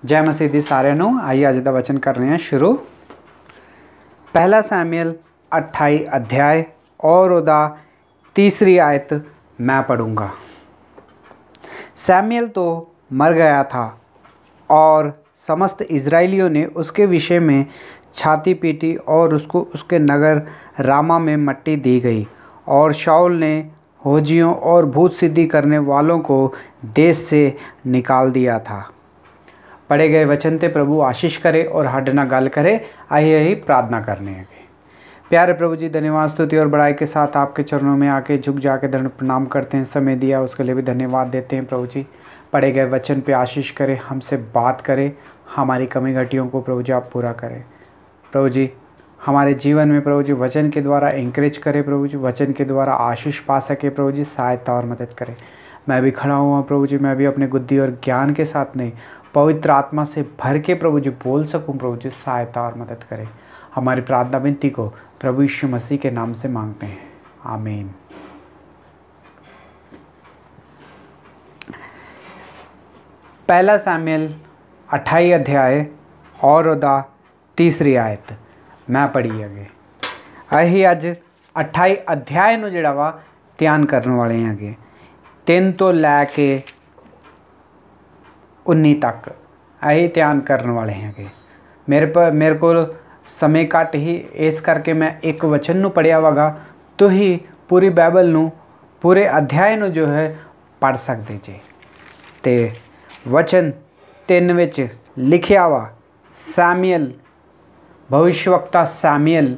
जय मसीह दी सारिਆਂ ਨੂੰ। आइए अज का वचन कर रहे हैं शुरू। पहला सैमुएल 28 अध्याय और उदा तीसरी आयत मैं पढ़ूँगा। सैमुएल तो मर गया था और समस्त इजराइलियों ने उसके विषय में छाती पीटी और उसको उसके नगर रामा में मट्टी दी गई। और शाऊल ने होजियों और भूत सिद्धि करने वालों को देश से निकाल दिया था। पढ़े गए वचन ते प्रभु आशीष करे और हड ना गल करे। आइए ही प्रार्थना करने हैं। प्यारे प्रभु जी, धन्यवाद स्तुति और बड़ाई के साथ आपके चरणों में आके झुक जाके दंड प्रणाम करते हैं। समय दिया उसके लिए भी धन्यवाद देते हैं। प्रभु जी, पढ़े गए वचन पे आशीष करें, हमसे बात करें, हमारी कमी घटियों को प्रभु जी आप पूरा करें। प्रभु जी, हमारे जीवन में प्रभु जी वचन के द्वारा इंकरेज करें। प्रभु जी, वचन के द्वारा आशीष पा सके। प्रभु जी, सहायता और मदद करें। मैं भी खड़ा हुआ प्रभु जी, मैं भी अपने बुद्धि और ज्ञान के साथ नहीं, पवित्र आत्मा से भर के प्रभु जी बोल सकूं। प्रभु जी, सहायता और मदद करें। हमारी प्रार्थना विनती को प्रभु यीशु मसीह के नाम से मांगते हैं, आमीन। पहला सैमुएल 28 अध्याय और उदा तीसरी आयत मैं पढ़ी अगे। अही अज 28 अध्याय नूं जिहड़ा वा ध्यान करने वाले हैं। 3 तो लैके 19 तक अही ध्यान करने वाले हैं। मेरे को समय घट ही, इस करके मैं एक वचन नूं पढ़िया वागा तो ही पूरी बाइबल नूं, पूरे अध्याय नूं जो है पढ़ सकते जे। ते वचन 3 विच लिखिया वा, सैमुएल भविष्यवक्ता सैमुएल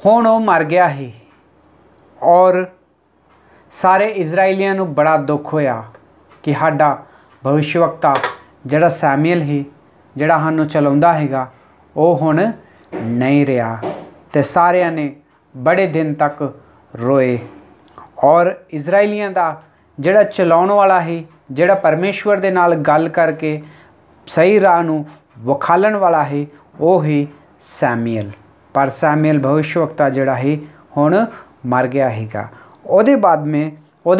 हुण वो मर गया ही और सारे इजराइलियां नूं बड़ा दुख होया कि साडा भविष्यवक्ता जिहड़ा सैमुएल ही, जिहड़ा सानूं चलाउंदा हैगा, वो हुण नहीं रहा। ते सारिਆਂ ने बड़े दिन तक रोए। और इजराइलियां दा जिहड़ा चलाउण वाला ही, जिहड़ा परमेश्वर दे नाल गल करके सही राह नूं विखालण वाला ही, वो ही सैमुएल। पर सैमुएल भविष्यवक्ता जिहड़ा ही हुण मर गया हैगा। ਉਹਦੇ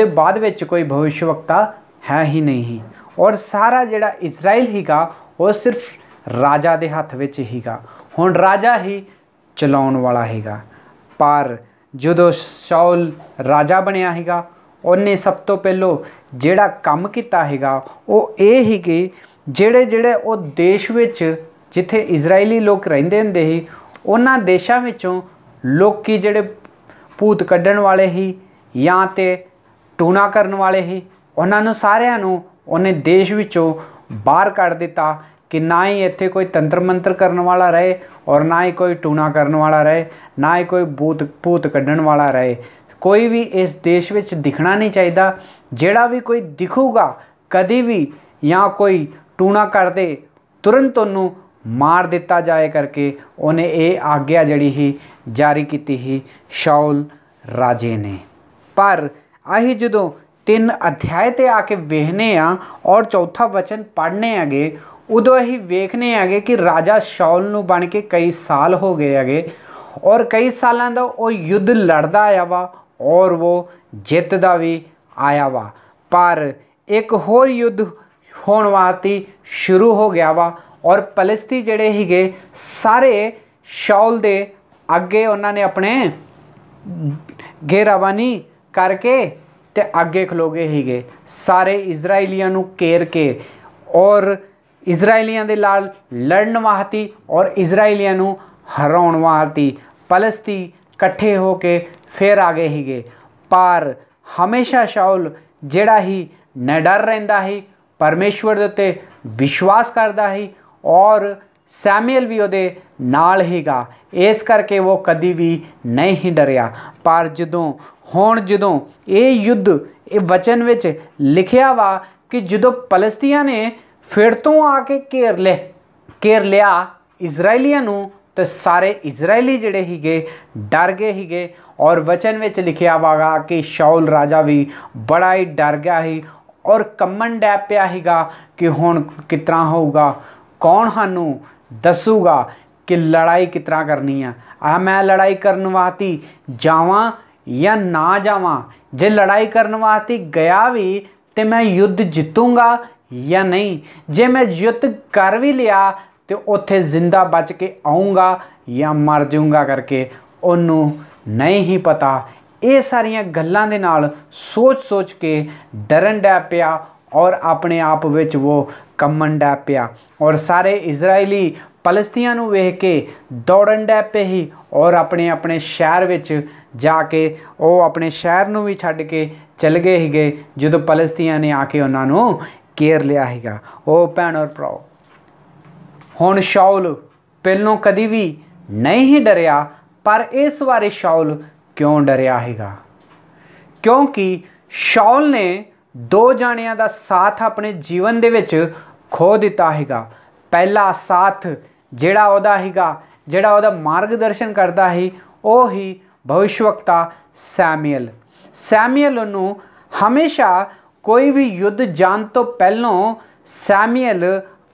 बाद ਵਿੱਚ कोई भविष्यवक्ता है ही नहीं। और सारा जिहड़ा इजराइल हीगा वो सिर्फ राजा दे हत्थ विच हीगा। हुण राजा ही चलाउण वाला हैगा। पर जदों शाऊल राजा बनिया हैगा, उन्हें सब तो पहलों जिहड़ा काम कीता हैगा वो ये ही कि जिहड़े वो देश विच जिथे इजराइली लोग रहिंदे हुंदे ही, उन्हां देशां विचों लोकी जिहड़े भूत कड्ढण वाले ही या ते टूणा करन वाले ही, उन्हां नूं सारिआं नूं उन्हें देश विचों बाहर कढ़ दिता कि ना ही इत्थे कोई तंत्र मंत्र करने वाला रहे और ना ही कोई टूणा करने वाला रहे, ना ही कोई भूत कड्ढण वाला रहे। कोई भी इस देश विच दिखना नहीं चाहिए। जिहड़ा भी कोई दिखूगा कदी भी या कोई टूणा कर दे, तुरंत उन्होंने मार दिता जाए करके उन्हें ये आग्ञा जड़ी ही जारी की ही शाऊल राजे ने। पर अही जदों 3 अध्याय ते आके वेखने आ और चौथा वचन पढ़ने आगे, उदों अही वेखने आगे कि राजा शाऊल नूं बन के कई साल हो गए आगे और कई सालों का वो युद्ध लड़दा आया वा और वो जितदा भी आया वा। पर एक होर युद्ध होने वास्ते शुरू हो गया वा और पलिस्ती जिहड़े हीगे सारे शाऊल दे अगे उन्होंने अपने घेराबानी करके ते अगे खलो गए हीगे। सारे इजराइलियां नूं घेर के और इजराइलियां दे नाल लड़न वास्ते और इजराइलियां नूं हराउण वास्ते पलिस्ती कट्ठे होके फिर आ गए हीगे। पर हमेशा शाऊल जिहड़ा ही निडर रहिंदा ही, परमेश्वर दे उत्ते विश्वास करदा ही और सैमुएल भी उहदे नाल हीगा। इस करके वो कदी भी नहीं ही डरिया। पर जदों ये युद्ध ये वचन विच लिखिया वा कि जदों पलस्तियां ने फिर तो आके घेर लिया इजराइलियां नूं, तो सारे इजराइली जिहड़े हीगे डर गए हीगे। और वचन विच लिखिया वागा कि शाऊल राजा भी बड़ा ही डर गया ही और कम्मन डै पिया हीगा कि हुण किस तरह होऊगा, कौन सानूं दसूगा कि लड़ाई किस तरह करनी है। मैं लड़ाई करने वास्ते जावां या ना जावां। जे लड़ाई करने वास्ते गया भी तो मैं युद्ध जितूँगा या नहीं, जे मैं युद्ध कर भी लिया तो उत्थे जिंदा बच के आऊँगा या मर जाऊँगा करके उन्होंने नहीं ही पता। ये सारिया गल्लां दे नाल सोच सोच के डरन डै पिया और अपने आप विच वो कम्मन डै पिया। और सारे इजरायली फलस्तीन नूं वेख के दौड़न डै पे ही और अपने अपने शहर विच जाके वो अपने शहर नूं भी छड्ड के चल गए हिगे जदों फलस्तीन ने आके उन्हां नूं घेर लिया हिगा। ओ भैण और भराओ, हुण शाऊल पहलों कदी भी नहीं ही डरिया, पर इस बारे शाऊल क्यों डरिया हैगा? क्योंकि शाऊल ने दो जाणियां दा साथ अपने जीवन दे विच खो दिता हैगा। पहला साथ जिहड़ा ओहदा हैगा, जिहड़ा ओहदा मार्गदर्शन करदा ही, वो ही भविष्यवक्ता सैमुअल। सैमुअल उन्होंने हमेशा कोई भी युद्ध जान तो पहलों सैमुअल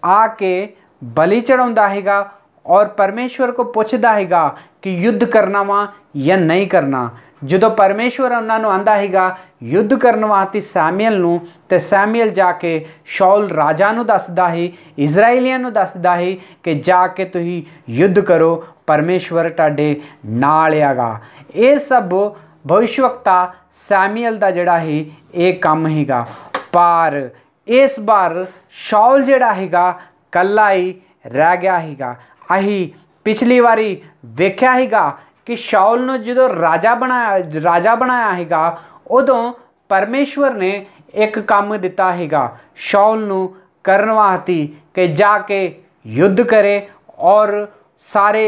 आके बलि चढ़ाउंदा हैगा और परमेश्वर को पुछदा हैगा कि युद्ध करना वा या नहीं करना। जो परमेश्वर उन्होंने आंदा हैगा युद्ध करने वास्ते सैमुअल नूं, ते सैमुअल जाके शाऊल राजा नूं दसदा ही, इजराइलियां नूं दसदा ही कि जाके तुसीं युद्ध करो, परमेश्वर तुहाडे नाल हैगा। ये सब भविष्यवक्ता सैमुअल दा जिहड़ा ही ये काम हैगा। पर इस बार शाऊल जिहड़ा हैगा कल्ला ही रह गया हैगा। अही पिछली बारी वेख्या हैगा कि शाऊल नूं जो राजा बनाया हैगा, उदों परमेश्वर ने एक काम दिता हैगा शाऊल नूं करन वास्ते कि जाके युद्ध करे और सारे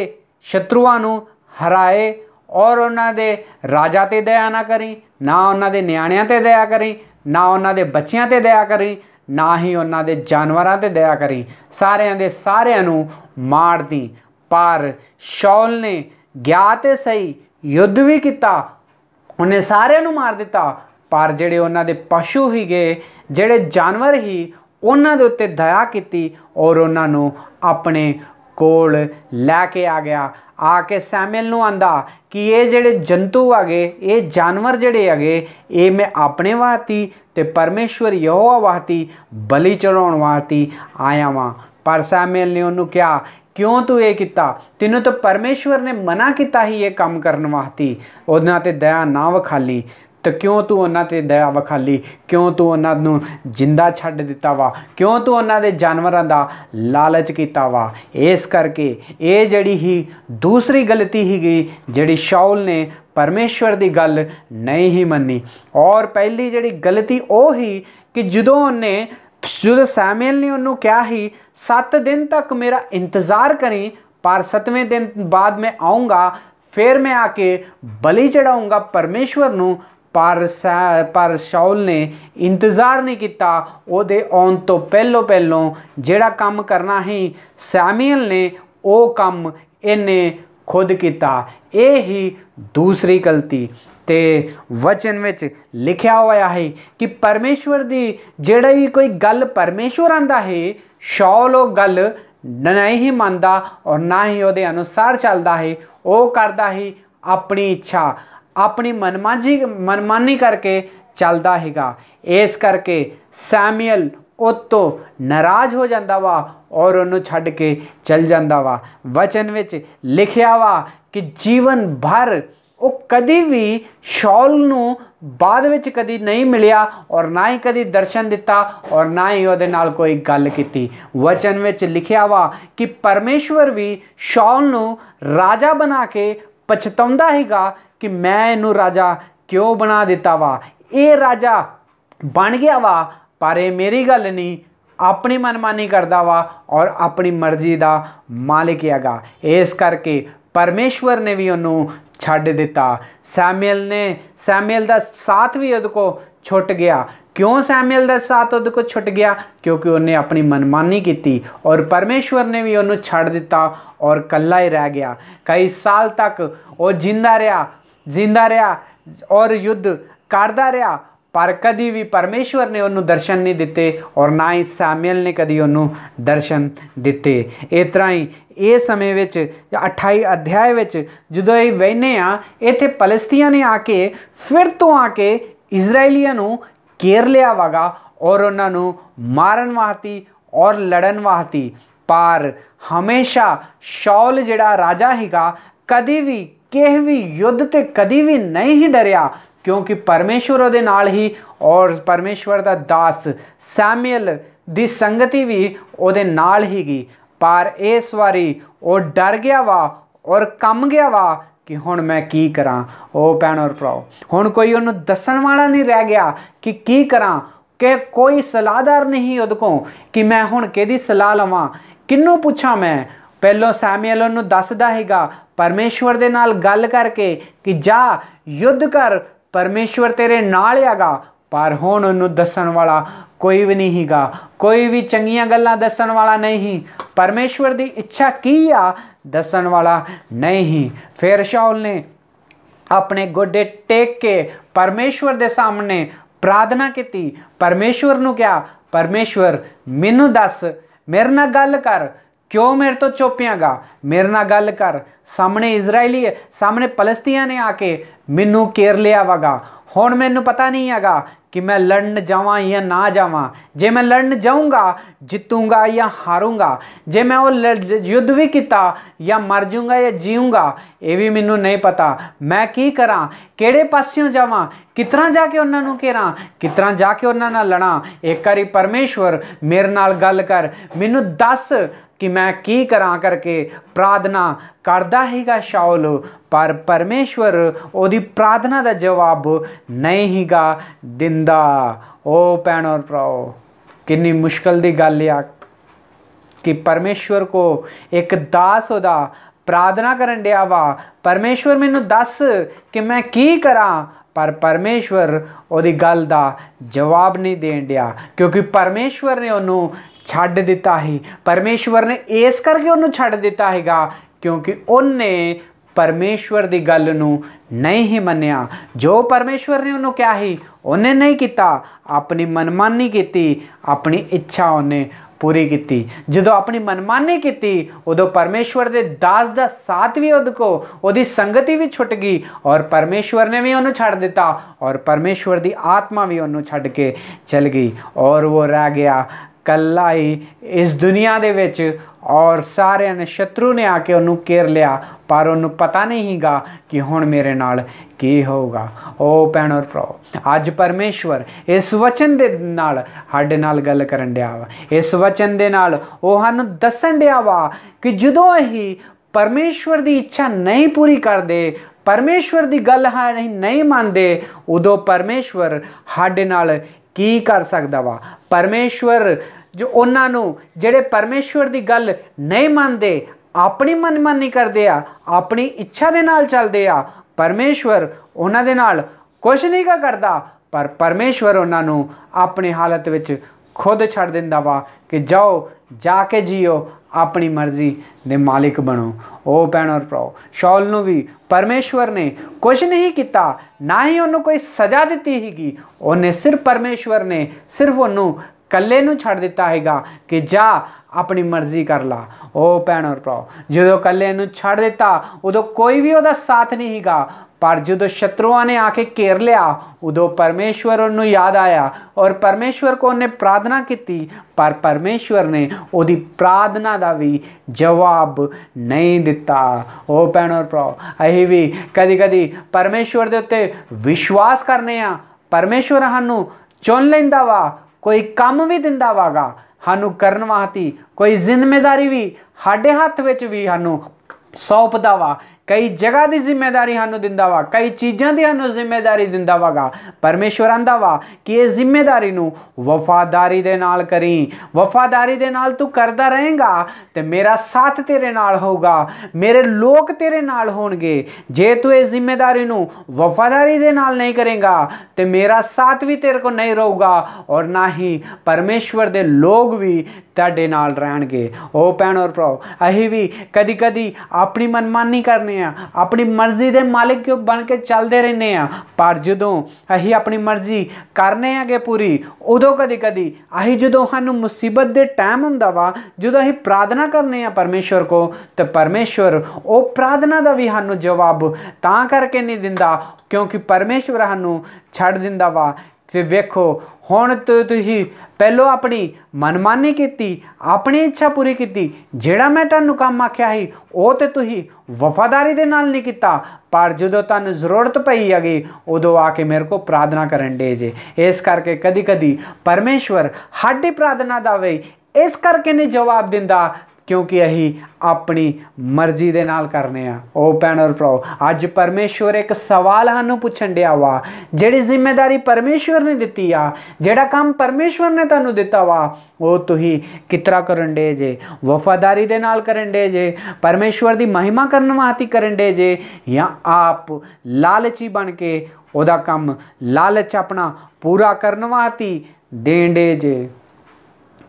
शत्रुआं नूं हराए और उन्हां दे राजा ते दया ना करी, ना उन्हां दे न्याणियां ते दया करी, ना उन्हां दे बच्चियां ते दया करी, ना ही उन्हां दे जानवरां ते दया करी, सारियां दे सारियां नूं मार दी। पर शाऊल ने गया ते सही, युद्ध भी किया, उन्हें सारियां नूं मार दिता, पर जिहड़े उन्हां दे पशु ही गए, जिहड़े जानवर ही, उन्हां दे उत्ते दया कीती और उन्हां नूं अपने कोल लैके आ गया। आके सैमुअल नूं आंदा कि ये जिहड़े जंतु आगे, ये जानवर जिहड़े हैगे, ये मैं अपने वास्ते ते परमेश्वर यहोवा वास्ते बलि चढ़ाउण वास्ते आया वां। पर सैमुअल ने उन्होंने कहा, क्यों तू ये किया? तेनों तो परमेश्वर ने मना किया ही ये काम करने वास्ते, उन्हां ते दया ना विखाली, तो क्यों तू उन्हां ते दया विखाली? क्यों तू उन्हां नूं जिंदा छड्ड दिता वा? क्यों तू उन्हां दे जानवरां दा लालच किया वा? इस करके ये जड़ी ही दूसरी गलती ही गई, जड़ी शाऊल ने परमेश्वर की गल नहीं ही मनी। और पहली जड़ी गलती वो ही कि जो सैमुअल ने उन्होंने कहा ही 7 दिन तक मेरा इंतज़ार करी, पर 7वें दिन बाद मैं आऊँगा, फिर मैं आके बलि चढ़ाऊँगा परमेश्वर नूं। पर शाऊल ने इंतज़ार नहीं किया, उहदे आउण तो पहलों जिहड़ा काम करना ही सैमुअल ने, वो काम इन्हें खुद किया। ये ही दूसरी गलती। ते वचन में लिखा हुआ है कि परमेश्वर की जिहड़ा भी कोई गल परमेश्वर आंदा है, शाऊल वो गल नहीं ही मानता और ना ही उहदे अनुसार चलता है। वो करता ही अपनी इच्छा, अपनी मनमानी करके चलता हैगा। इस करके सैमुअल उतो नाराज हो जाता वा और उन्होंने छड्ड के चल जाता वा। वचन में लिखा वा कि जीवन भर वो कदी भी शाऊल नूं बाद विच कदी नहीं मिलिया और ना ही कदी दर्शन दिता और ना ही उहदे नाल कोई गल कीती। वचन में लिखा वा कि परमेश्वर भी शाऊल नूं राजा बना के पछताउंदा हैगा कि मैं इनू राजा क्यों बना दिता वा। ये राजा बन गया वा, पर ये मेरी गल नहीं, अपनी मनमानी करदा वा और अपनी मर्जी का मालिक हैगा। इस करके परमेश्वर ने भी उन्होंने छड्ड दिता। सैमुअल का साथ भी उहदे को छुट गया। क्यों सैमुअल का साथ उहदे को छुट गया? क्योंकि उन्हें अपनी मनमानी की और परमेश्वर ने भी उन्होंने छड्ड दिता और कल्ला ही रह गया। कई साल तक वो जिंदा रहा और युद्ध करता रहा, पर कभी भी परमेश्वर ने उन्होंने दर्शन नहीं दिते और ना ही सैमुअल ने कभी उन्होंने दर्शन दिते। इस तरह ही ये समय 28 अध्याय जो ये बहने इत्थे फलस्तीन ने आके फिर तो आके इजरायलियां नूं घेर लिया वागा और उन्हां नूं मारन वास्ते और लड़न वास्ते। पर हमेशा शाऊल जिहड़ा राजा हैगा कदी भी किसी भी युद्ध ते कदी भी नहीं ही डरिया, क्योंकि परमेश्वर उहदे नाल ही और परमेश्वर दा दास सैमुअल दी संगति भी उहदे नाल हीगी। पर इस वारी वो डर गया वा और कम गया वा कि हुण मैं की करां। ओ भैणों और भराओ, हुण कोई उहनूं दस्सण वाला नहीं रह गया कि की करां, कि कोई सलाहदार नहीं उहदे कोल कि मैं हुण किहदी सलाह लवां, किन्नू पुछां मैं। पहलों सैमुअल उहनूं दसदा हैगा परमेश्वर दे नाल गल करके कि जा युद्ध कर, परमेश्वर तेरे नाल हैगा। पर हुण उहनूं दस्सण वाला कोई भी नहीं हैगा, कोई भी चंगियां गल्लां दस्सण वाला नहीं। परमेश्वर दी इच्छा की आ दस्सण वाला नहीं। फिर शाऊल ने अपने गोडे टेक के परमेश्वर दे सामने प्रार्थना की। परमेश्वर नूं क्या, परमेश्वर मैनू दस, मेरे नाल गल कर, क्यों मेरे तो चुपियागा, मेरे नाल गल कर। सामने इजराइली, सामने फलस्तीन ने आके मैनू घेर लिया वगा। हुण मैनू पता नहीं हैगा कि मैं लड़न जावां या ना जावां। जे मैं लड़न जाऊँगा जितूँगा या हारूँगा, जे मैं वो युद्ध भी किया या मर जाऊँगा या जीऊँगा, ये भी मैनू नहीं पता। मैं की करां, किहड़े पासियों जावां, कितना जाके उन्हां नूं घेरां, कितना जाके उन्हां नाल लड़ां। एक बारी परमेश्वर मेरे नाल गल कर, मैनू दस कि मैं की करां करके प्रार्थना करदा हैगा शाऊल। पर परमेश्वर ओदी प्रार्थना दा जवाब नहीं हैगा दिंदा। ओ भैणों और भराओ, कितनी मुश्किल दी गल आ कि परमेश्वर को एक दास ओदा प्रार्थना करन दिया वा, परमेश्वर मैनू दस कि मैं की करां। पर परमेश्वर ओदी गल दा जवाब नहीं देन दिया, क्योंकि परमेश्वर ने उन्हों छड्ड दिता ही। परमेश्वर ने इस करके उन्हों छड्ड दिता हैगा क्योंकि उन्हें परमेश्वर दी गल नूं नहीं ही मन्निया। जो परमेश्वर ने उन्हों क्या ही उन्हें नहीं किया, अपनी मनमानी की, अपनी इच्छा उन्हें पूरी की। जो अपनी मनमानी की उदों परमेश्वर के दास का साथ भी उद को उहदी संगति भी छुट गई और परमेश्वर ने भी उन्होंने छड़ दिता और परमेश्वर की आत्मा भी उन्होंने छड़ के चल गई और वो रह गया कल्ला ही इस दुनिया दे विच। और सारे ने शत्रु ने आके उन्होंने घेर लिया, पर उन्होंने पता नहीं हीगा कि हुण मेरे नाल की होगा। ओ भैणों और भराओ, अज परमेश्वर इस वचन दे नाल साडे नाल गल करन दिया वा। इस वचन दे नाल ओह सानूं दस्सण दिया वा कि जदों ही परमेश्वर दी इच्छा नहीं पूरी करदे, परमेश्वर दी गल नहीं मानदे, उदों परमेश्वर साडे नाल की कर सकदा वा। परमेश्वर जो उन्होंने जेड़े परमेश्वर की गल नहीं मानते, अपनी मनमानी करते आ, अपनी इच्छा दे नाल चलते आ, परमेश्वर उन्हां दे नाल कुछ नहीं करता। पर परमेश्वर उन्होंने अपनी हालत विच खुद छड़ दिंदा वा कि जाओ जाके जियो, अपनी मर्जी दे मालिक बनो। ओ भैणों और भराओ, शाऊल नूं भी परमेश्वर ने कुछ नहीं किया, ना ही उन्होंने कोई सज़ा दी हैगी। उन्हें सिर्फ परमेश्वर ने सिर्फ उन्होंने कल्ले नूं छड़ दिता हैगा कि जा अपनी मर्जी कर ला। ओ भैणों और भराओ, जो कल्ले नूं छड़ दिता उदों कोई भी उहदा साथ नहीं हैगा, पर जो शत्रुआं ने आके घेर लिया उदों परमेश्वर उन्होंने याद आया और परमेश्वर को उन्हें प्रार्थना की, पर परमेश्वर ने उहदी प्रार्थना का भी जवाब नहीं दिता। ओ भैणों और भराओ, असीं भी कदी कदी परमेश्वर दे उत्ते विश्वास करने आ, परमेश्वर सानूं चुन लैंदा वा, कोई काम भी दिंदा वागा सानू करन वास्ते, कोई जिम्मेदारी भी साडे हत्थ विच भी सानू सौंपदा वा, कई जगह की जिम्मेदारी सानू दिंदा वा, कई चीज़ों की सानू जिम्मेदारी दिंदा वागा। परमेश्वर आंदा वा कि इस जिम्मेदारी नू वफादारी दे नाल करी, वफादारी दे नाल तू करदा रहेगा तो मेरा साथ तेरे नाल होगा, मेरे लोग तेरे नाल होणगे। जे तू इस जिम्मेदारी नू वफादारी दे नाल नहीं करेगा तो मेरा साथ भी तेरे को नहीं रहूगा और ना ही परमेश्वर दे लोग भी तुहाडे नाल रहणगे। ओ भैणों और भराओ, असीं भी कदी कदी अपनी मनमानी करने, अपनी मर्जी के मालिक बन के चलते रहने, पर जदों असीं अपनी मर्जी करने आगे पूरी, उदों कदी कदी असीं जदों सानूं मुसीबत दे टाइम हुंदा वा, जदों असीं प्रार्थना करने परमेश्वर को, तो परमेश्वर वो प्रार्थना का भी सानूं जवाब तां करके नहीं दिंदा क्योंकि परमेश्वर सानूं छड़ दिंदा वा ਤੇ ਵੇਖੋ ਹੁਣ ਤੁਸੀਂ ਪਹਿਲੋਂ ਆਪਣੀ ਮਨਮਾਨੀ ਕੀਤੀ, ਆਪਣੀ ਇੱਛਾ ਪੂਰੀ ਕੀਤੀ, ਜਿਹੜਾ ਮੈਂ ਤੁਹਾਨੂੰ ਕੰਮ ਆਖਿਆ ਸੀ ਉਹ ਤੇ ਤੁਸੀਂ ਵਫਾਦਾਰੀ ਦੇ ਨਾਲ ਨਹੀਂ ਕੀਤਾ, ਪਰ ਜਦੋਂ ਤੁਹਾਨੂੰ ਜ਼ਰੂਰਤ ਪਈ ਹੈਗੀ ਉਦੋਂ ਆ ਕੇ ਮੇਰੇ ਕੋਲ ਪ੍ਰਾਰਥਨਾ ਕਰਨ ਡੇ ਜੇ। ਇਸ ਕਰਕੇ ਕਦੀ ਕਦੀ ਪਰਮੇਸ਼ਵਰ ਸਾਡੀ ਪ੍ਰਾਰਥਨਾ ਦਾ ਵੀ ਇਸ ਕਰਕੇ ਨਹੀਂ ਜਵਾਬ ਦਿੰਦਾ ਕਿਉਂਕਿ ਅਸੀਂ ਆਪਣੀ ਮਰਜ਼ੀ ਦੇ ਨਾਲ ਕਰਨੇ ਆ। ਉਹ ਭੈਣ ਔਰ ਭਰਾਓ, ਅੱਜ ਪਰਮੇਸ਼ਵਰ ਇੱਕ ਸਵਾਲ ਸਾਨੂੰ ਪੁੱਛਣ ਡਿਆ ਵਾ, ਜਿਹੜੀ ਜ਼ਿੰਮੇਵਾਰੀ ਪਰਮੇਸ਼ਵਰ ਨੇ ਦਿੱਤੀ ਆ, ਜਿਹੜਾ ਕੰਮ ਪਰਮੇਸ਼ਵਰ ਨੇ ਤੁਹਾਨੂੰ ਦਿੱਤਾ ਵਾ, ਉਹ ਤੁਸੀਂ ਕਿਸ ਤਰ੍ਹਾਂ ਕਰਨ ਡੇ ਜੇ? ਵਫਾਦਾਰੀ ਦੇ ਨਾਲ ਕਰਨ ਡੇ ਜੇ, ਪਰਮੇਸ਼ਵਰ ਦੀ ਮਹਿਮਾ ਕਰਨ ਵਾਸਤੇ ਕਰਨ ਡੇ ਜੇ, ਜਾਂ ਆਪ ਲਾਲਚੀ ਬਣ ਕੇ ਉਹਦਾ ਕੰਮ ਲਾਲਚ ਆਪਣਾ ਪੂਰਾ ਕਰਨ ਵਾਸਤੇ ਦੇਣ ਡੇ ਜੇ,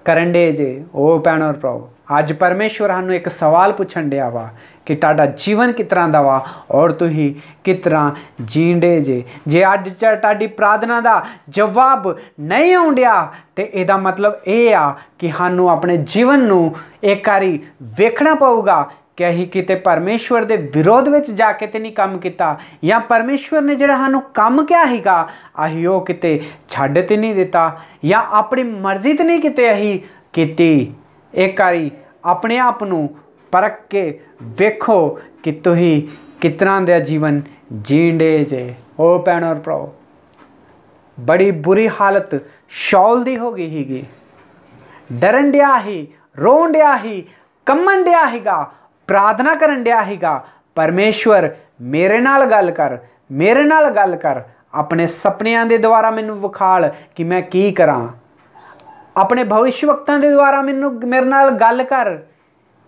ਕਰਨ ਡੇ ਜੇ। ਉਹ ਭੈਣ ਔਰ ਭਰਾਓ, ਅੱਜ ਪਰਮੇਸ਼ਵਰ ਸਾਨੂੰ ਇੱਕ ਸਵਾਲ ਪੁੱਛਣ ਡਿਆ ਵਾ ਕਿ ਤੁਹਾਡਾ ਜੀਵਨ ਕਿਸ ਤਰ੍ਹਾਂ ਦਾ ਵਾ ਔਰ ਤੁਸੀਂ ਕਿਸ ਤਰ੍ਹਾਂ ਜੀਂਦੇ ਜੇ। ਜੇ ਅੱਜ ਤੁਹਾਡੀ ਪ੍ਰਾਰਥਨਾ ਦਾ ਜਵਾਬ ਨਹੀਂ ਆਉਂਦਿਆ ਤੇ ਇਹਦਾ ਮਤਲਬ ਇਹ ਆ ਕਿ ਸਾਨੂੰ ਆਪਣੇ ਜੀਵਨ ਨੂੰ ਇੱਕ ਵਾਰੀ ਵੇਖਣਾ ਪਊਗਾ ਕਿ ਅਸੀਂ ਕਿਤੇ ਪਰਮੇਸ਼ਵਰ ਦੇ ਵਿਰੋਧ ਵਿੱਚ ਜਾ ਕੇ ਤੇ ਨਹੀਂ ਕੰਮ ਕੀਤਾ, ਜਾਂ ਪਰਮੇਸ਼ਵਰ ਨੇ ਜਿਹੜਾ ਸਾਨੂੰ ਕੰਮ ਕਿਹਾ ਸੀਗਾ ਅਸੀਂ ਉਹ ਕਿਤੇ ਛੱਡ ਤੇ ਨਹੀਂ ਦਿੱਤਾ, ਜਾਂ ਆਪਣੀ ਮਰਜ਼ੀ ਤੇ ਨਹੀਂ ਕਿਤੇ ਅਸੀਂ ਕੀਤੀ। ਇੱਕ ਵਾਰੀ ਆਪਣੇ ਆਪ ਨੂੰ ਪਰਖ ਕੇ ਵੇਖੋ ਕਿ ਤੁਸੀਂ ਕਿਸ ਤਰ੍ਹਾਂ ਦਾ ਜੀਵਨ ਜੀਂਦੇ ਜੇ। ਉਹ ਭੈਣ ਔਰ ਭਰਾਓ, ਬੜੀ ਬੁਰੀ ਹਾਲਤ ਸ਼ਾਉਲ ਦੀ ਹੋ ਗਈ ਸੀਗੀ, ਡਰਨ ਡਿਆ ਸੀ, ਰੋਣ ਡਿਆ ਸੀ, ਕੰਮਣ ਡਿਆ ਸੀਗਾ, ਪ੍ਰਾਰਥਨਾ ਕਰਨ ਡਿਆ ਸੀਗਾ, ਪਰਮੇਸ਼ਵਰ ਮੇਰੇ ਨਾਲ ਗੱਲ ਕਰ, ਮੇਰੇ ਨਾਲ ਗੱਲ ਕਰ, ਆਪਣੇ ਸੁਪਨਿਆਂ ਦੇ ਦੁਆਰਾ ਮੈਨੂੰ ਵਿਖਾਲ ਕਿ ਮੈਂ ਕੀ ਕਰਾਂ, ਆਪਣੇ ਭਵਿੱਖਵਕਤਾਂ ਦੇ ਦੁਆਰਾ ਮੇਰੇ ਨਾਲ ਗੱਲ ਕਰ,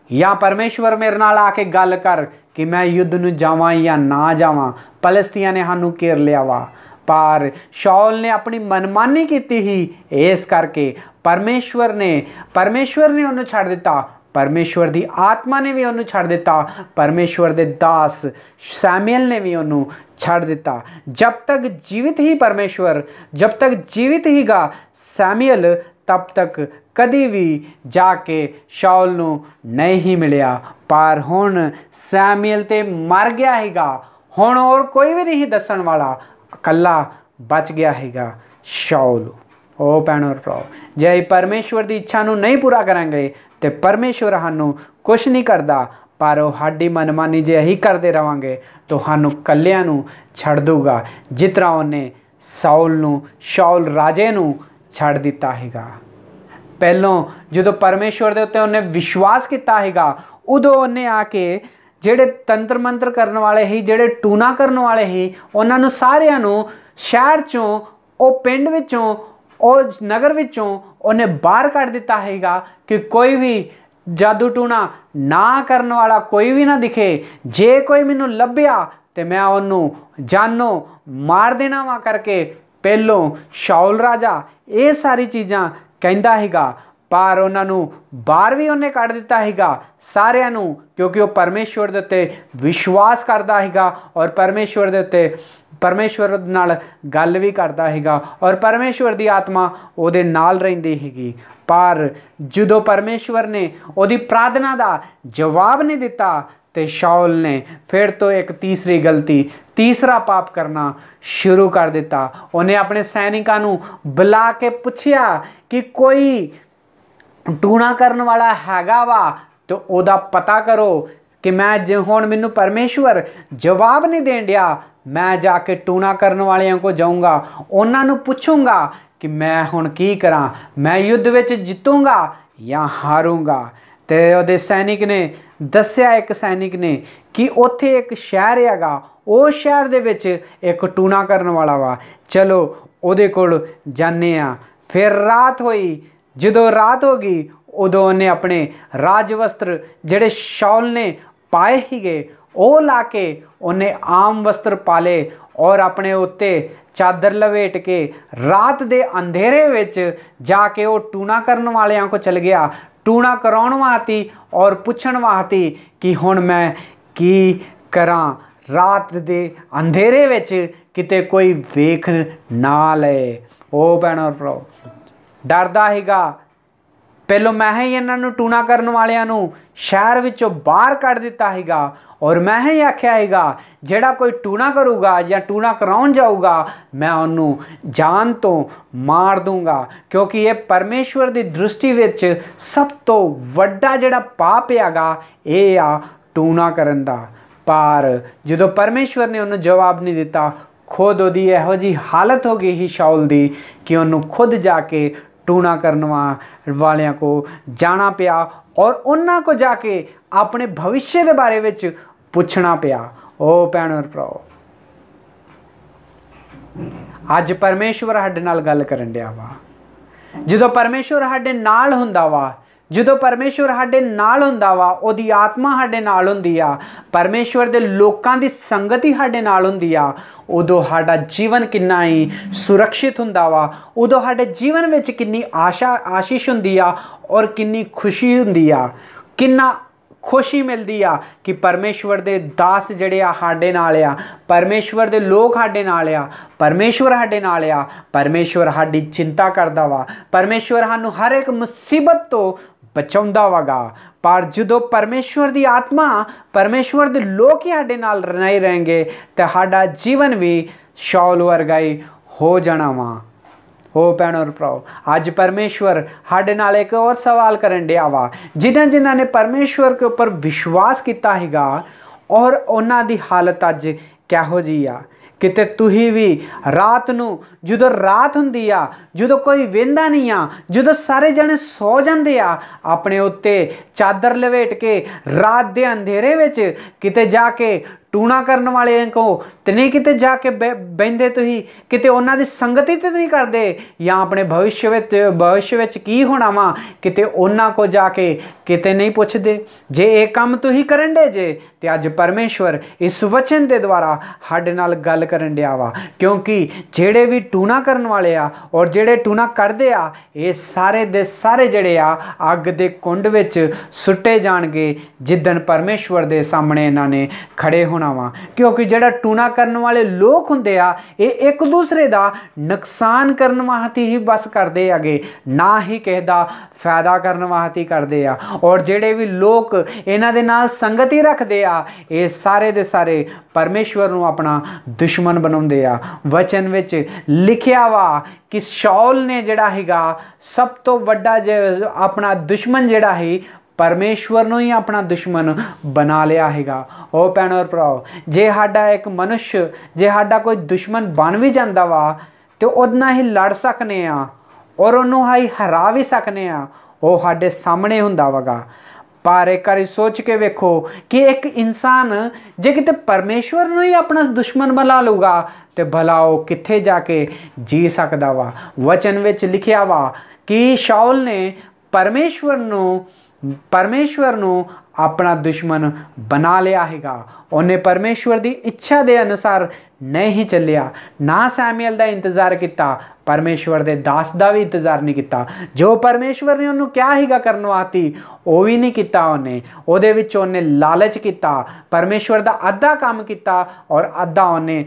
ਜਾਂ ਪਰਮੇਸ਼ਵਰ ਮੇਰੇ ਨਾਲ ਆ ਕੇ ਗੱਲ ਕਰ ਕਿ ਮੈਂ ਯੁੱਧ ਨੂੰ ਜਾਵਾਂ ਜਾਂ ਨਾ ਜਾਵਾਂ। ਫਲਸਤੀਆਂ ਨੇ ਸਾਨੂੰ ਘੇਰ ਲਿਆ ਵਾ, ਪਰ ਸ਼ਾਉਲ ਨੇ ਆਪਣੀ ਮਨਮਾਨੀ ਕੀਤੀ ਸੀ, ਇਸ ਕਰਕੇ ਪਰਮੇਸ਼ਵਰ ਨੇ ਉਹਨੂੰ ਛੱਡ ਦਿੱਤਾ, ਪਰਮੇਸ਼ਵਰ ਦੀ ਆਤਮਾ ਨੇ ਵੀ ਉਹਨੂੰ ਛੱਡ ਦਿੱਤਾ, ਪਰਮੇਸ਼ਵਰ ਦੇ ਦਾਸ ਸੈਮੂਅਲ ਨੇ ਵੀ ਉਹਨੂੰ ਛੱਡ ਦਿੱਤਾ। ਜਬ ਤੱਕ ਜੀवित ਹੀ ਪਰਮੇਸ਼ਵਰ, ਜਬ ਤੱਕ ਜੀवित ਹੀਗਾ ਸੈਮੂਅਲ, तब तक कभी भी जाके शाऊल नू नहीं मिलिया। पर हुण सैमुअल ते मर गया हैगा, हुण और कोई भी नहीं दसन वाला, कल्ला बच गया हैगा शाऊल। ओ भैणों और भराओ, जे परमेश्वर की इच्छा नू नहीं पूरा करांगे तो परमेश्वर सानू कुछ नहीं करता, पर वो साडी मनमानी जे अही करते रहांगे तो सानू कल्लियां नू छड़ दूगा, जिस तरह उन्हें शाऊल राजे नू छड़ दिता हैगा। पहलों जो परमेश्वर के उत्ते उन्हें विश्वास किया हैगा, उदों उन्हें आके जेड़े तंत्र मंत्र करने वाले ही, जेड़े टूना करने वाले ही, उन्होंने सारियां नू शहर चों, ओ पिंड विचों, ओ नगर विचों उन्हें बाहर कढ़ दिता हैगा कि कोई भी जादू टूना ना करने वाला कोई भी ना दिखे। जे कोई मैनू लभ्या तो मैं उन्होंने जानो मार देना वा करके पहलों शाऊल राजा ये सारी चीज़ां कहंदा हैगा, पर उन्होंने बाहर भी उन्हें कढ़ दिता हैगा सारियां नू, क्योंकि वो परमेश्वर दे उत्ते विश्वास करता हैगा और परमेश्वर दे उत्ते परमेश्वर नाल गल भी करता हैगा और परमेश्वर दी आत्मा उहदे नाल रहिंदी हैगी। पर जदों परमेश्वर ने उहदी प्रार्थना दा जवाब नहीं दिता तो शाऊल ने फिर तो एक तीसरी गलती, तीसरा पाप करना शुरू कर दिता। उन्हें अपने सैनिकां नू बुला के पूछया कि कोई टूना करने वाला हैगा वा तो ओदा पता करो कि मैं जो हुण मैनू परमेश्वर जवाब नहीं देन दिया, मैं जाके टूना करने वालियां को जाऊँगा, उन्होंने पूछूँगा कि मैं हुण की करां, मैं युद्ध विच जितूँगा या हारूँगा। तो उहदे सैनिक ने दस्या, एक सैनिक ने, कि उत्थे एक शहर हैगा, उस शहर दे विच एक टूना करने वाला वा, चलो उहदे कोल जाने आ। फिर रात होई, जदों रात हो गई उदों उन्हें अपने राज वस्त्र जिहड़े शाऊल ने पाए हीगे वो ला के उन्हें आम वस्त्र पाले और अपने उत्ते चादर लवेट के रात दे अंधेरे विच जाके वो टूना करने वालियां को चल गया, टूना कराउण वास्ते और पुछण वास्ते कि हुण मैं की करां, रात दे अंधेरे विच किते कोई वेख ना ले। ओ भैणों भराओ, डरदा हैगा ਪਹਿਲੋਂ ਮੈਂ ਹੀ ਇਹਨਾਂ ਨੂੰ ਟੂਣਾ ਕਰਨ ਵਾਲਿਆਂ ਨੂੰ ਸ਼ਹਿਰ ਵਿੱਚੋਂ ਬਾਹਰ ਕੱਢ ਦਿੱਤਾ ਹੈਗਾ ਔਰ ਮੈਂ ਹੀ ਆਖਿਆ ਹੈਗਾ ਜਿਹੜਾ ਕੋਈ ਟੂਣਾ ਕਰੂਗਾ ਜਾਂ ਟੂਣਾ ਕਰਾਉਣ ਜਾਊਗਾ ਮੈਂ ਉਹਨੂੰ ਜਾਨ ਤੋਂ ਮਾਰ ਦੂੰਗਾ, ਕਿਉਂਕਿ ਇਹ ਪਰਮੇਸ਼ਵਰ ਦੀ ਦ੍ਰਿਸ਼ਟੀ ਵਿੱਚ ਸਭ ਤੋਂ ਵੱਡਾ ਜਿਹੜਾ ਪਾਪ ਹੈਗਾ ਇਹ ਆ ਟੂਣਾ ਕਰਨ ਦਾ। ਪਰ ਜਦੋਂ ਪਰਮੇਸ਼ਵਰ ਨੇ ਉਹਨੂੰ ਜਵਾਬ ਨਹੀਂ ਦਿੱਤਾ, ਖੁਦ ਉਹਦੀ ਇਹੋ ਜਿਹੀ ਹਾਲਤ ਹੋ ਗਈ ਸੀ ਸ਼ਾਉਲ ਦੀ ਕਿ ਉਹਨੂੰ ਖੁਦ ਜਾ ਕੇ टूना करने वालियां को जाना पिया और उन्हां को जाके अपने भविष्य के बारे में पूछना पिया। ओ भैणों और भराओ, अज परमेश्वर साडे नाल गल करन दिया वा। जदों परमेश्वर साडे नाल हुंदा वा, जदों परमेश्वर साडे नाल हुंदा वा, ओदी आत्मा साडे नाल हुंदी आ, परमेश्वर दे लोकां दी संगत ही साडे नाल हुंदी आ, उदों साडा जीवन किन्ना ही सुरक्षित हुंदा वा, उदों साडे जीवन विच किन्नी आशीष हुंदी आ और किन्नी खुशी हुंदी आ, किन्ना खुशी मिलती आ कि परमेश्वर दे दास जड़े आ साडे नाल आ, परमेश्वर दे लोग साडे नाल आ, परमेश्वर साडे नाल आ, परमेश्वर साडी चिंता करदा वा, परमेश्वर सानू हर एक मुसीबत तो बचाउंदा वागा। पर जदों परमेश्वर दी आत्मा, परमेश्वर दे लोग ही साडे नाल नहीं रहेंगे तो साडा जीवन भी शौल वर्गा ही हो जाना वा। ओ भैणों और भराओ, अज परमेश्वर साडे नाल एक और सवाल करन दिया वा। जिन्हां जिन्हां ने परमेश्वर के ऊपर विश्वास किया हैगा और उन्हां दी हालत अज किहो जी आ। किते तुही भी रात नूं जदों रात हुंदी आ, जदों कोई वेंदा नहीं आ, जदों सारे जने सो जांदे आ, अपने उत्ते चादर लवेट के रात दे अंधेरे विच किते जाके टूना करने वाले को तो नहीं किते जाके बहिंदे, तुही किते उन्हां दी संगति तो नहीं करते, या अपने भविष्य विच की होना वा किते उन्हां को जाके किते नहीं पुछदे। जे एक काम तुही करन दे जे ते अज परमेश्वर इस वचन के द्वारा साडे नाल गल करन दिया वा, क्योंकि जेड़े भी टूना करन वाले आ और जेड़े टूना करदे आ ये सारे दे सारे जड़े आ अग दे कुंड विच सुट्टे जाणगे जिद्दन परमेश्वर दे सामने इन्हां ने खड़े होना वा। क्योंकि जेड़ा टूना करने वाले लोग हुंदे आ ये एक दूसरे दा नुकसान करने वास्ते ही बस करदे आगे, ना ही किसी दा फायदा करने वास्ते करदे आ। और जेड़े भी लोग इन्हां दे नाल संगति रखदे आ ये सारे दे सारे परमेश्वर नूं अपना दुश्मन बनाउंदे आ। वचन विच लिखिया वा कि शौल ने जेड़ा हैगा सब तो वड्डा अपना दुश्मन जेड़ा है परमेश्वर नूं ही अपना दुश्मन बना लिया हैगा। ओ भैणों और भराओ, जे साडा एक मनुष्य जे साडा कोई दुश्मन बन भी जाता वा तो उदना ही लड़ सकने आ और उन्होंने ही हरा भी सकने आ, वो साडे सामने हुंदा वगा। पर एक बार सोच के वेखो कि एक इंसान जे किते परमेश्वर नूं ही अपना दुश्मन बना लूगा तो भला वो कित्थे जाके जी सकदा वा। वचन विच लिखिया वा कि शाऊल ने परमेश्वर नूं अपना दुश्मन बना लिया हैगा। उन्हें परमेश्वर की इच्छा के अनुसार नहीं चलिया, ना सैमुअल का इंतजार किया, परमेश्वर के दास का भी इंतजार नहीं किया। जो परमेश्वर ने उन्होंने क्या हैगा करने वास्ते वो भी नहीं किया, उन्हें लालच किया, परमेश्वर का अद्धा काम किया और अद्धा उन्हें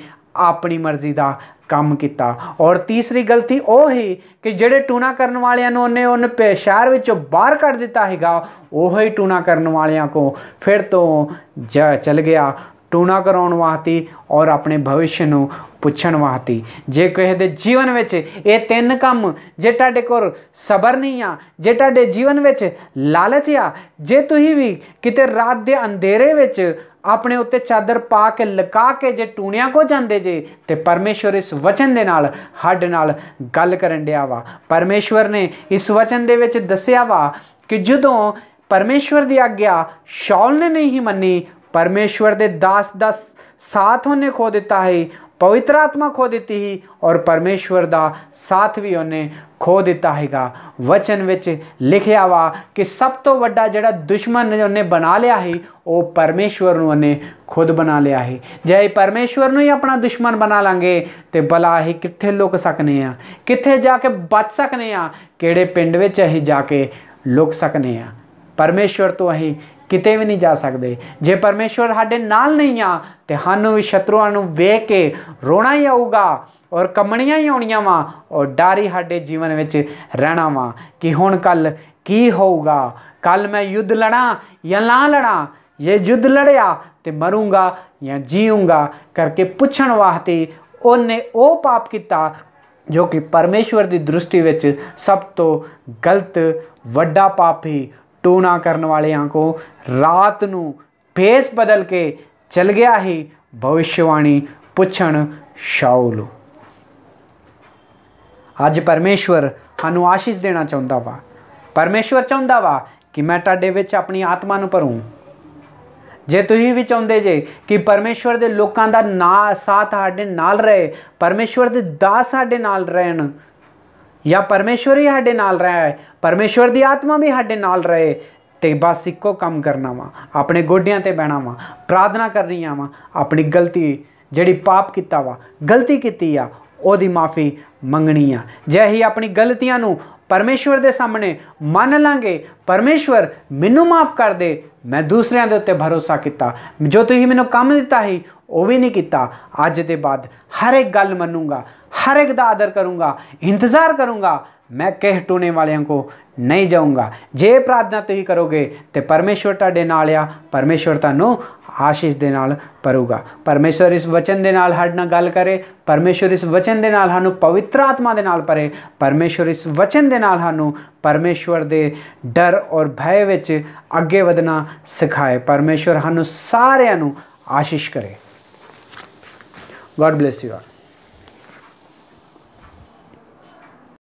अपनी मर्जी का काम किया। और तीसरी गलती वो ही कि जेड़े टूना करने वालियां उन्हें शहर विचों बाहर कढ़ दिता हैगा, वही टूना करने वालियां को फिर तो चल गया टूना कराउण वास्ते और अपने भविष्य नूं पुछण वास्ते। जे किसी दे जीवन विच ये तीन काम, जे तुहाडे कोल सबर नहीं आ, जे तुहाडे जीवन विच लालच आ, जे तुसीं भी किते रात दे अंधेरे विच अपने उत्ते चादर पा के लका के जे टूणिया को जाते जे ते परमेश्वर इस वचन दे नाल साडे नाल गल करन दिया वा। परमेश्वर ने इस वचन दे विच दस्सिया वा कि जदों परमेश्वर दी आग्या शाऊल ने नहीं मन्नी, परमेश्वर दे दास दा साथ उन्हें खो दिता है, पवित्र आत्मा खो दी ही और परमेश्वर दा साथ भी उन्हें खो दिता हैगा। वचन विच लिखिया वा कि सब तो वड्डा जिहड़ा दुश्मन उन्हें बना लिया है वो परमेश्वर नूं उन्हें खुद बना लिया है। जे परमेश्वर नूं ही अपना दुश्मन बना लांगे तो भला असीं कित्थे लुक सकने आ, कित्थे जाके बच सकने आ, किहड़े पिंड विच असीं जाके लुक सकने आ। परमेश्वर तो असीं किते भी नहीं जा सकते। जे परमेश्वर साडे नाल नहीं आ तो सानू भी शत्रुआं नू वेख के रोना ही आऊगा और कमणियां ही आउणियां वा और डर ही साडे जीवन विच रहना वा कि हुण कल की होऊगा, कल मैं युद्ध लड़ा या ना लड़ा, ये युद्ध लड़िया तो मरूंगा या जीऊँगा करके पुछण वास्ते उन्हें वो पाप किया जो कि परमेश्वर की दृष्टि विच सब तो गलत वड्डा पाप ही। टूना करने वालियां को रात नू भेस बदल के चल गया ही भविष्यवाणी पुछण शाऊल। अज परमेश्वर सानू आशीष देना चाहता वा। परमेश्वर चाहता वा कि मैं तुहाडे विच अपनी आत्मा नू भरूं। जे तुसीं भी चाहुंदे जे कि परमेश्वर दे लोकां दा ना साथ साडे नाल रहे, परमेश्वर दे दास साडे नाल रहन या परमेश्वर ही साडे नाल रहे, परमेश्वर दी आत्मा भी साडे नाल रहे, तो बस इक्को काम करना वा, अपने गोडियां ते बहना वा, प्रार्थना करनी वा, अपनी गलती जिहड़ी पाप किता वा, गलती कीती आ ओहदी माफ़ी मंगनी आ। जे ही अपनी गलतियां नू परमेश्वर दे सामने मान लांगे, परमेश्वर मैनू माफ़ कर दे, मैं दूसरियां दे उत्ते भरोसा किया, जो तुसीं मैनू काम दिता ही वो भी नहीं किया, अज दे बाद हर एक गल मनूंगा, हर एक दा आदर करूँगा, इंतज़ार करूँगा, मैं कह टूने वालियां को नहीं जाऊँगा। जे प्रार्थना तुसीं करोगे तो परमेश्वर तुहाडे नाल आ, परमेश्वर तुहानू आशीष दे नाल भरूगा। परमेश्वर इस वचन दे नाल साडे नाल गल करे, परमेश्वर इस वचन दे नाल सानू पवित्र आत्मा दे नाल भरे, परमेश्वर इस वचन दे नाल सानू परमेश्वर दे डर और भय विच अगे वधना सिखाए। परमेश्वर सानू सारिआं नू आशीष करे। God bless you all.